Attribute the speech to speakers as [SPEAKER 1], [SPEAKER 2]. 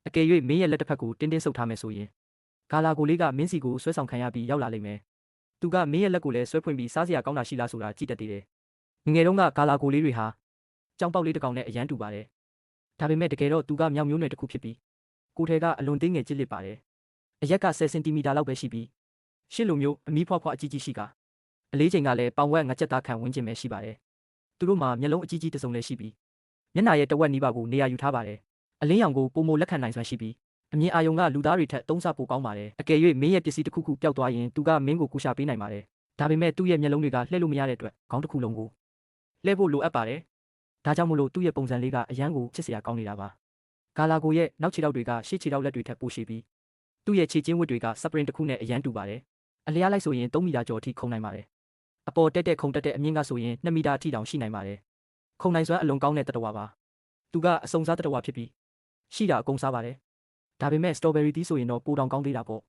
[SPEAKER 1] အကယ်၍မင်းရဲ့လက်တစ်ဖက်ကိုတင်းတင်းဆုပ်ထားမယ်ဆိုရင်ဂါလာကိုလေးကမင်းစီကိုဆွဲဆောင်ခံရပြီးရောက်လာလိမ့်မယ်သူကမင်းရဲ့လက်ကိုလည်းဆွဲဖွင့်ပြီးစားစရာကောင်းတာရှိလားဆိုတာကြည့်တတ်သေးတယ်ငငယ်တုန်းကဂါလာကိုလေးတွေဟာကြောင်ပေါက်လေးတစ်ကောင်နဲ့အရန်တူပါတယ်ဒါပေမဲ့တကယ်တော့သူကမြောင်မျိုးနွယ်တစ်ခုဖြစ်ပြီးကိုယ်ထဲကအလွန်သေးငယ်ကြစ်လစ်ပါတယ်အရက်က10စင်တီမီတာလောက်ပဲရှိပြီးရှစ်လိုမျိုးအမီးဖွားဖွားအကြီးကြီးရှိကအလေးချိန်ကလည်းပေါင်ဝက်ငါးချက်သားခံဝန်းကျင်ပဲရှိပါတယ်သူတို့မှာမျက်လုံးအကြီးကြီးတစ်စုံလည်းရှိပြီးမျက်နှာရဲ့တဝက်နီးပါးကိုနေရာယူထားပါတယ်အလင်းရောင်ကိုပုံမလက်ခံနိုင်စွမ်းရှိပြီးအမြင်အာရုံကလူသားတွေထက်သုံးဆပိုကောင်းပါတယ်အကယ်၍မင်းရဲ့ပစ္စည်းတစ်ခုခုပျောက်သွားရင်သူကမင်းကိုကူရှာပေးနိုင်ပါတယ်ဒါပေမဲ့သူ့ရဲ့မျက်လုံးတွေကလှည့်လို့မရတဲ့အတွက်ခေါင်းတစ်ခုလုံးကိုလှည့်ဖို့လိုအပ်ပါတယ်ဒါကြောင့်မို့လို့သူ့ရဲ့ပုံစံလေးကအရန်ကိုချစ်စရာကောင်းနေတာပါဂါလာကိုရဲ့နောက်ခြေထောက်တွေကရှေ့ခြေထောက်လက်တွေထက်ပိုရှည်ပြီးသူ့ရဲ့ခြေချင်းဝတ်တွေကစပရင်တစ်ခုနဲ့အရန်တူပါတယ်အလျားလိုက်ဆိုရင်3မီတာကျော်အထိခုန်နိုင်ပါတယ်အပေါ်တက်ခုန်တက်တဲ့အမြင့်ကဆိုရင်2မီတာအထိတောင်ရှိနိုင်ပါတယ်ခုန်နိုင်စွမ်းအလွန်ကောင်းတဲ့တတဝါပါသူကအစုံစားတတဝါဖြစ်ပြီးရှိတာအကုန်စားပါတယ်ဒါပေမဲ့စတော်ဘယ်ရီတီးဆိုရင်တော့ပိုတောင်ကောင်းသေးတာပေါ့